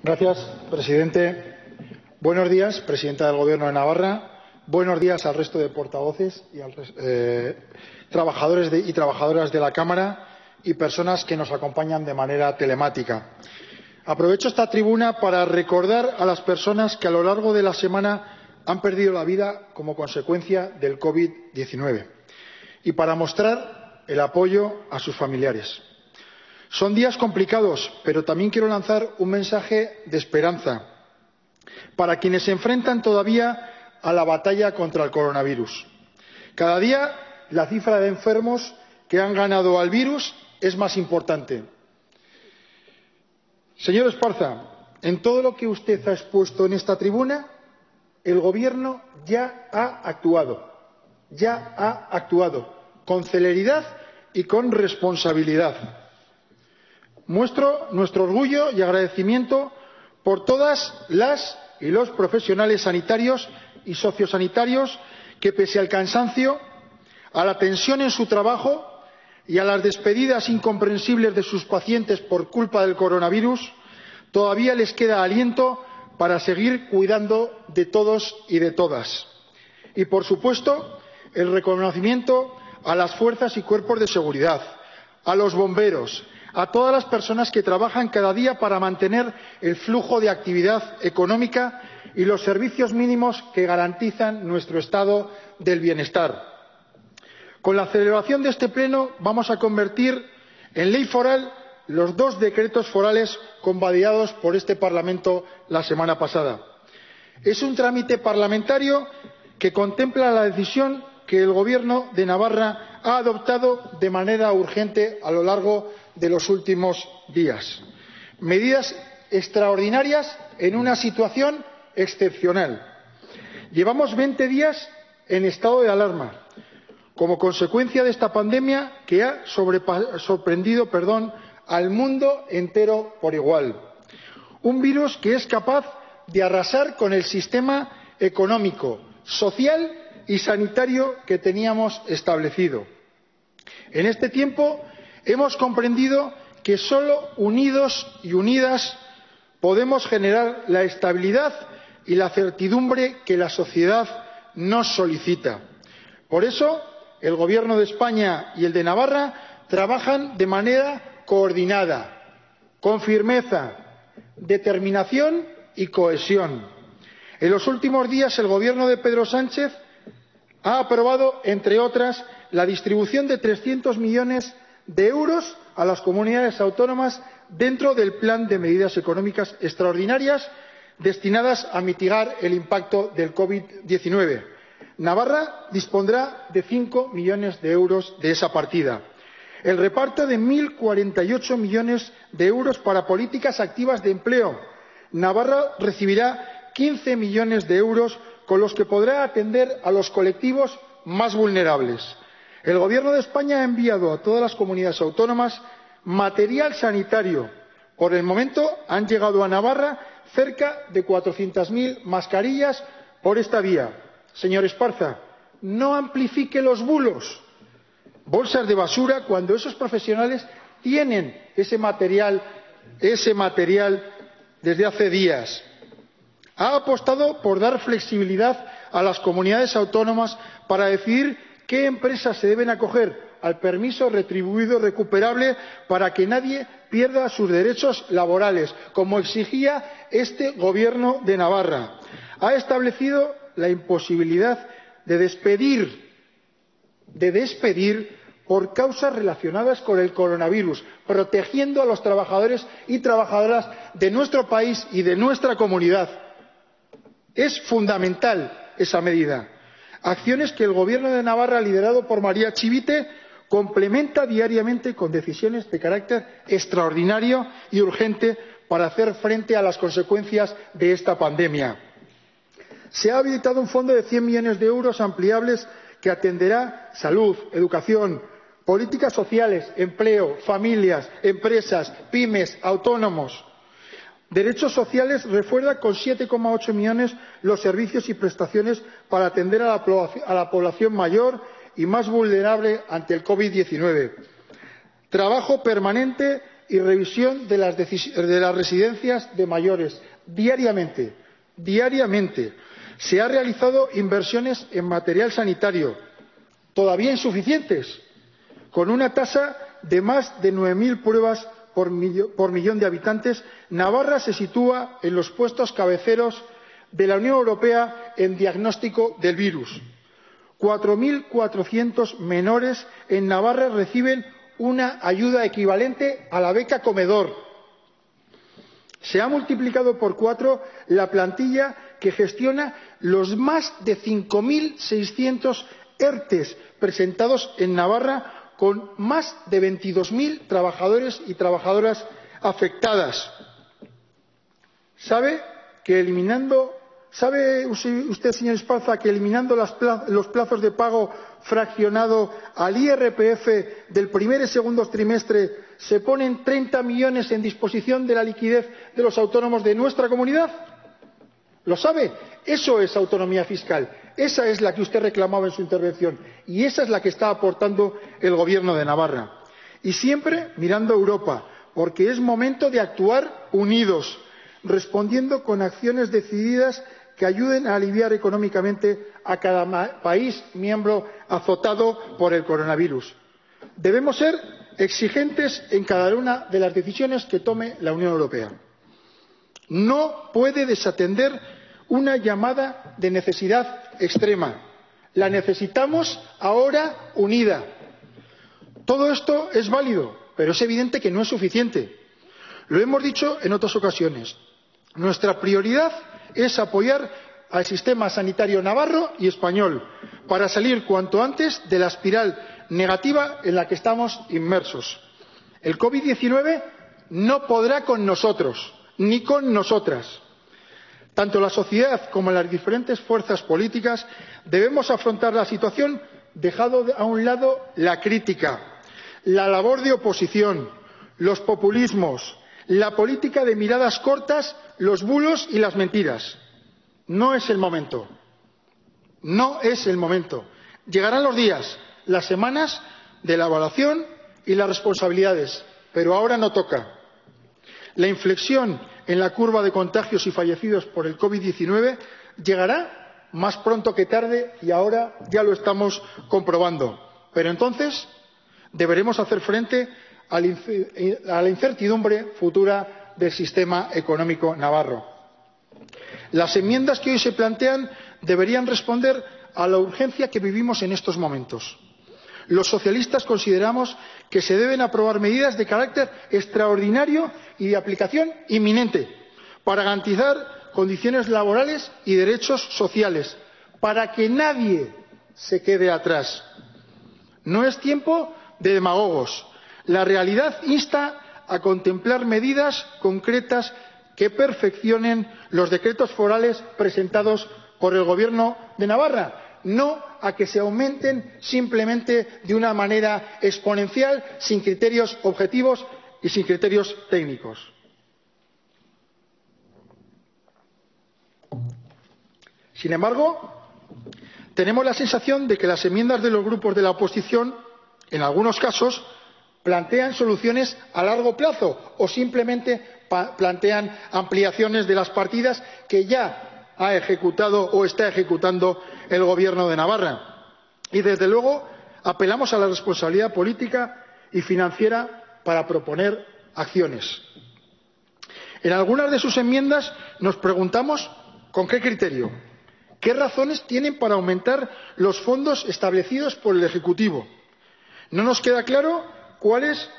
Gracias, presidente. Buenos días, presidenta del Gobierno de Navarra. Buenos días al resto de portavoces y trabajadores y trabajadoras de la Cámara y personas que nos acompañan de manera telemática. Aprovecho esta tribuna para recordar a las personas que a lo largo de la semana han perdido la vida como consecuencia del COVID-19 y para mostrar el apoyo a sus familiares. Son días complicados, pero también quiero lanzar un mensaje de esperanza para quienes se enfrentan todavía a la batalla contra el coronavirus. Cada día la cifra de enfermos que han ganado al virus es más importante. Señor Esparza, en todo lo que usted ha expuesto en esta tribuna, el Gobierno ya ha actuado con celeridad y con responsabilidad. Muestro nuestro orgullo y agradecimiento por todas las y los profesionales sanitarios y sociosanitarios que, pese al cansancio, a la tensión en su trabajo y a las despedidas incomprensibles de sus pacientes por culpa del coronavirus, todavía les queda aliento para seguir cuidando de todos y de todas. Y, por supuesto, el reconocimiento a las fuerzas y cuerpos de seguridad, a los bomberos, a todas las personas que trabajan cada día para mantener el flujo de actividad económica y los servicios mínimos que garantizan nuestro estado del bienestar. Con la celebración de este pleno vamos a convertir en ley foral los 2 decretos forales convalidados por este Parlamento la semana pasada. Es un trámite parlamentario que contempla la decisión que el Gobierno de Navarra ha adoptado de manera urgente a lo largo de los últimos días. Medidas extraordinarias en una situación excepcional. Llevamos 20 días en estado de alarma como consecuencia de esta pandemia que ha sorprendido al mundo entero por igual. Un virus que es capaz de arrasar con el sistema económico, social y sanitario que teníamos establecido. En este tiempo hemos comprendido que solo unidos y unidas podemos generar la estabilidad y la certidumbre que la sociedad nos solicita. Por eso, el Gobierno de España y el de Navarra trabajan de manera coordinada, con firmeza, determinación y cohesión. En los últimos días, el Gobierno de Pedro Sánchez ha aprobado, entre otras, la distribución de 300 millones de euros a las comunidades autónomas dentro del plan de medidas económicas extraordinarias destinadas a mitigar el impacto del COVID-19. Navarra dispondrá de 5 millones de euros de esa partida. El reparto de 1.048 millones de euros para políticas activas de empleo. Navarra recibirá 15 millones de euros con los que podrá atender a los colectivos más vulnerables. El Gobierno de España ha enviado a todas las comunidades autónomas material sanitario. Por el momento han llegado a Navarra cerca de 400.000 mascarillas por esta vía. Señor Esparza, no amplifique los bulos. Bolsas de basura cuando esos profesionales tienen ese material desde hace días. Ha apostado por dar flexibilidad a las comunidades autónomas para decidir qué empresas se deben acoger al permiso retribuido recuperable para que nadie pierda sus derechos laborales, como exigía este Gobierno de Navarra. Ha establecido la imposibilidad de despedir por causas relacionadas con el coronavirus, protegiendo a los trabajadores y trabajadoras de nuestro país y de nuestra comunidad. Es fundamental esa medida. Acciones que el Gobierno de Navarra, liderado por María Chivite, complementa diariamente con decisiones de carácter extraordinario y urgente para hacer frente a las consecuencias de esta pandemia. Se ha habilitado un fondo de 100 millones de euros ampliables que atenderá salud, educación, políticas sociales, empleo, familias, empresas, pymes, autónomos. Derechos Sociales refuerza con 7,8 millones los servicios y prestaciones para atender a la población mayor y más vulnerable ante el COVID-19. Trabajo permanente y revisión de las residencias de mayores. Diariamente se han realizado inversiones en material sanitario, todavía insuficientes, con una tasa de más de 9.000 pruebas por millón de habitantes. Navarra se sitúa en los puestos cabeceros de la Unión Europea en diagnóstico del virus. 4.400 menores en Navarra reciben una ayuda equivalente a la beca comedor. Se ha multiplicado por 4 la plantilla que gestiona los más de 5.600 ERTE presentados en Navarra, con más de 22.000 trabajadores y trabajadoras afectadas. ¿Sabe usted, señor Esparza, que eliminando los plazos de pago fraccionado al IRPF del primer y segundo trimestre se ponen 30 millones en disposición de la liquidez de los autónomos de nuestra comunidad? ¿Lo sabe? Eso es autonomía fiscal. Esa es la que usted reclamaba en su intervención y esa es la que está aportando el Gobierno de Navarra. Y siempre mirando a Europa, porque es momento de actuar unidos, respondiendo con acciones decididas que ayuden a aliviar económicamente a cada país miembro azotado por el coronavirus. Debemos ser exigentes en cada una de las decisiones que tome la Unión Europea. No puede desatender una llamada de necesidad extrema. La necesitamos ahora unida. Todo esto es válido, pero es evidente que no es suficiente. Lo hemos dicho en otras ocasiones. Nuestra prioridad es apoyar al sistema sanitario navarro y español para salir cuanto antes de la espiral negativa en la que estamos inmersos. El COVID-19 no podrá con nosotros, ni con nosotras. Tanto la sociedad como las diferentes fuerzas políticas debemos afrontar la situación dejando a un lado la crítica, la labor de oposición, los populismos, la política de miradas cortas, los bulos y las mentiras. No es el momento. No es el momento. Llegarán los días, las semanas de la evaluación y las responsabilidades, pero ahora no toca. La inflexión en la curva de contagios y fallecidos por el COVID-19 llegará más pronto que tarde y ahora ya lo estamos comprobando. Pero entonces deberemos hacer frente a la incertidumbre futura del sistema económico navarro. Las enmiendas que hoy se plantean deberían responder a la urgencia que vivimos en estos momentos. Los socialistas consideramos que se deben aprobar medidas de carácter extraordinario y de aplicación inminente para garantizar condiciones laborales y derechos sociales, para que nadie se quede atrás. No es tiempo de demagogos. La realidad insta a contemplar medidas concretas que perfeccionen los decretos forales presentados por el Gobierno de Navarra, no a que se aumenten simplemente de una manera exponencial, sin criterios objetivos y sin criterios técnicos. Sin embargo, tenemos la sensación de que las enmiendas de los grupos de la oposición, en algunos casos, plantean soluciones a largo plazo o simplemente plantean ampliaciones de las partidas que ya ha ejecutado o está ejecutando el Gobierno de Navarra. Y, desde luego, apelamos a la responsabilidad política y financiera para proponer acciones. En algunas de sus enmiendas nos preguntamos ¿con qué criterio? ¿Qué razones tienen para aumentar los fondos establecidos por el Ejecutivo? No nos queda claro cuáles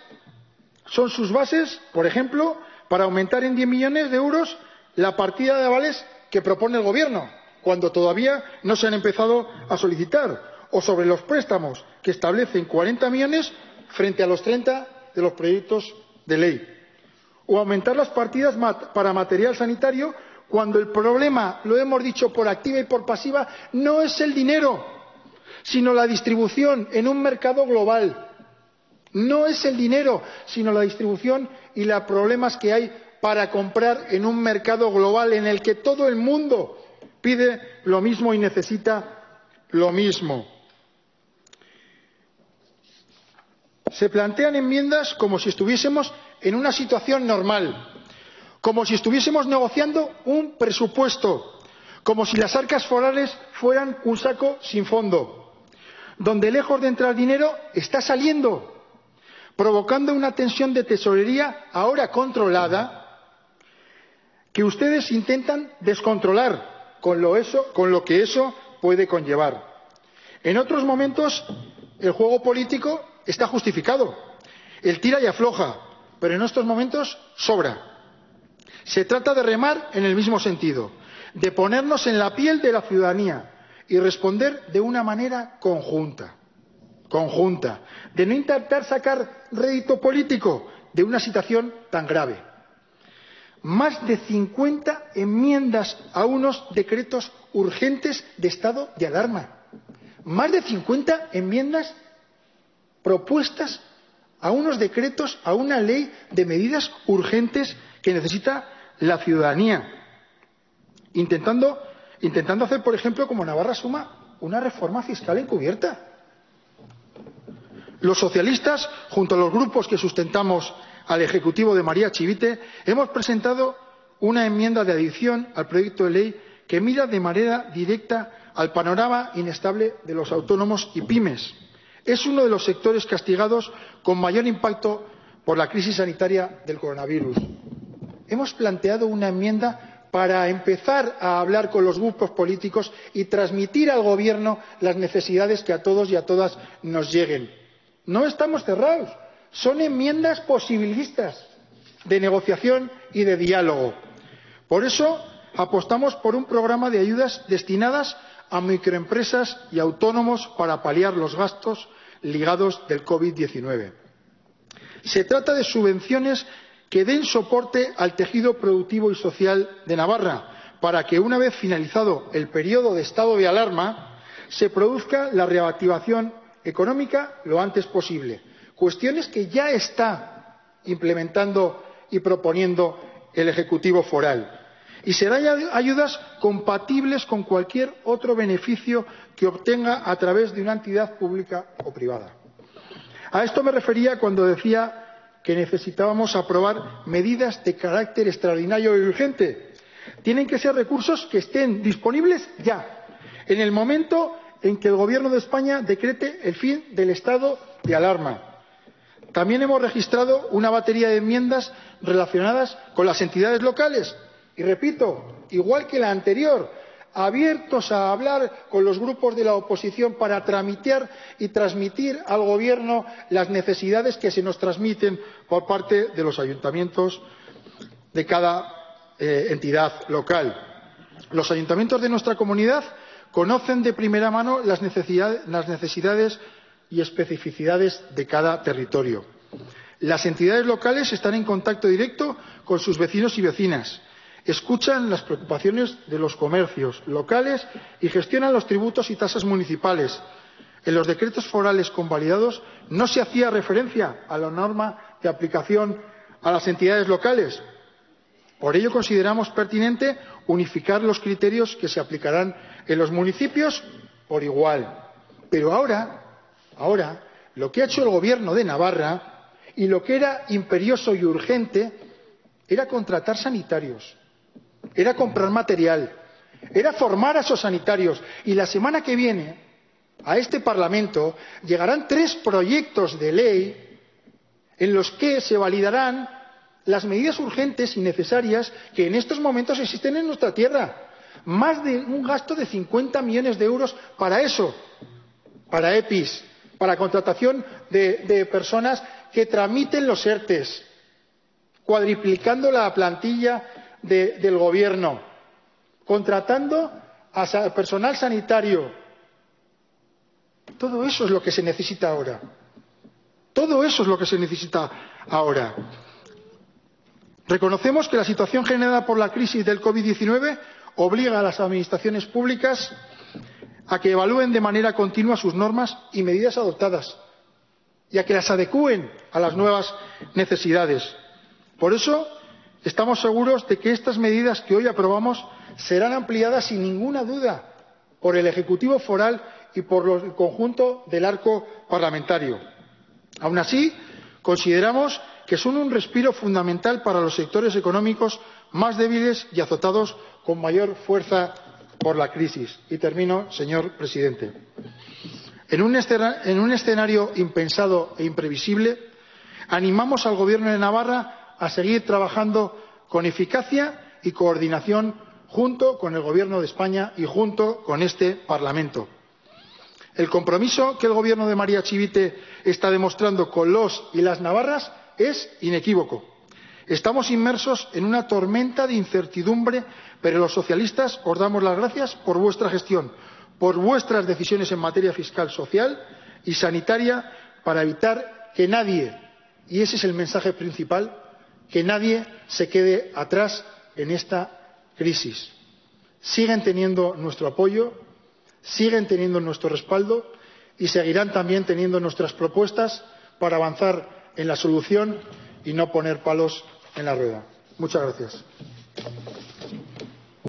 son sus bases, por ejemplo, para aumentar en 10 millones de euros la partida de avales que propone el Gobierno, cuando todavía no se han empezado a solicitar, o sobre los préstamos, que establecen 40 millones frente a los 30 de los proyectos de ley, o aumentar las partidas para material sanitario, cuando el problema, lo hemos dicho por activa y por pasiva, no es el dinero, sino la distribución en un mercado global. No es el dinero, sino la distribución y los problemas que hay para comprar en un mercado global en el que todo el mundo pide lo mismo y necesita lo mismo. Se plantean enmiendas como si estuviésemos en una situación normal, como si estuviésemos negociando un presupuesto, como si las arcas forales fueran un saco sin fondo, donde lejos de entrar dinero está saliendo, provocando una tensión de tesorería ahora controlada que ustedes intentan descontrolar con lo que eso puede conllevar. En otros momentos el juego político está justificado, el tira y afloja, pero en estos momentos sobra. Se trata de remar en el mismo sentido, de ponernos en la piel de la ciudadanía y responder de una manera conjunta, de no intentar sacar rédito político de una situación tan grave. Más de 50 enmiendas a unos decretos urgentes de estado de alarma. Más de 50 enmiendas propuestas a unos decretos, a una ley de medidas urgentes que necesita la ciudadanía. Intentando hacer, por ejemplo, como Navarra Suma, una reforma fiscal encubierta. Los socialistas, junto a los grupos que sustentamos al Ejecutivo de María Chivite, hemos presentado una enmienda de adición al proyecto de ley que mira de manera directa al panorama inestable de los autónomos y pymes. Es uno de los sectores castigados con mayor impacto por la crisis sanitaria del coronavirus. Hemos planteado una enmienda para empezar a hablar con los grupos políticos y transmitir al Gobierno las necesidades que a todos y a todas nos lleguen. No estamos cerrados, son enmiendas posibilistas de negociación y de diálogo. Por eso apostamos por un programa de ayudas destinadas a microempresas y autónomos para paliar los gastos ligados del COVID-19. Se trata de subvenciones que den soporte al tejido productivo y social de Navarra para que, una vez finalizado el periodo de estado de alarma, se produzca la reactivación económica lo antes posible. Cuestiones que ya está implementando y proponiendo el Ejecutivo foral. Y serán ayudas compatibles con cualquier otro beneficio que obtenga a través de una entidad pública o privada. A esto me refería cuando decía que necesitábamos aprobar medidas de carácter extraordinario y urgente. Tienen que ser recursos que estén disponibles ya, en el momento en que el Gobierno de España decrete el fin del estado de alarma. También hemos registrado una batería de enmiendas relacionadas con las entidades locales. Y repito, igual que la anterior, abiertos a hablar con los grupos de la oposición para tramitar y transmitir al Gobierno las necesidades que se nos transmiten por parte de los ayuntamientos de cada entidad local. Los ayuntamientos de nuestra comunidad conocen de primera mano las necesidades y especificidades de cada territorio. Las entidades locales están en contacto directo con sus vecinos y vecinas, escuchan las preocupaciones de los comercios locales y gestionan los tributos y tasas municipales. En los decretos forales convalidados no se hacía referencia a la norma de aplicación a las entidades locales. Por ello consideramos pertinente unificar los criterios que se aplicarán en los municipios por igual. Pero ahora, lo que ha hecho el Gobierno de Navarra y lo que era imperioso y urgente era contratar sanitarios, era comprar material, era formar a esos sanitarios. Y la semana que viene a este Parlamento llegarán 3 proyectos de ley en los que se validarán las medidas urgentes y necesarias que en estos momentos existen en nuestra tierra. Más de un gasto de 50 millones de euros para eso, para EPIs, para contratación de personas que tramiten los ERTE, cuadriplicando la plantilla del Gobierno, contratando a personal sanitario. Todo eso es lo que se necesita ahora. Todo eso es lo que se necesita ahora. Reconocemos que la situación generada por la crisis del COVID-19 obliga a las administraciones públicas a que evalúen de manera continua sus normas y medidas adoptadas y a que las adecúen a las nuevas necesidades. Por eso, estamos seguros de que estas medidas que hoy aprobamos serán ampliadas sin ninguna duda por el Ejecutivo foral y por el conjunto del arco parlamentario. Aun así, consideramos que son un respiro fundamental para los sectores económicos más débiles y azotados con mayor fuerza por la crisis. Y termino, señor presidente. En un escenario impensado e imprevisible, animamos al Gobierno de Navarra a seguir trabajando con eficacia y coordinación junto con el Gobierno de España y junto con este Parlamento. El compromiso que el Gobierno de María Chivite está demostrando con los y las navarras es inequívoco. Estamos inmersos en una tormenta de incertidumbre, pero los socialistas os damos las gracias por vuestra gestión, por vuestras decisiones en materia fiscal, social y sanitaria para evitar que nadie, y ese es el mensaje principal, que nadie se quede atrás en esta crisis. Siguen teniendo nuestro apoyo, siguen teniendo nuestro respaldo y seguirán también teniendo nuestras propuestas para avanzar en la solución y no poner palos en la rueda. Muchas gracias.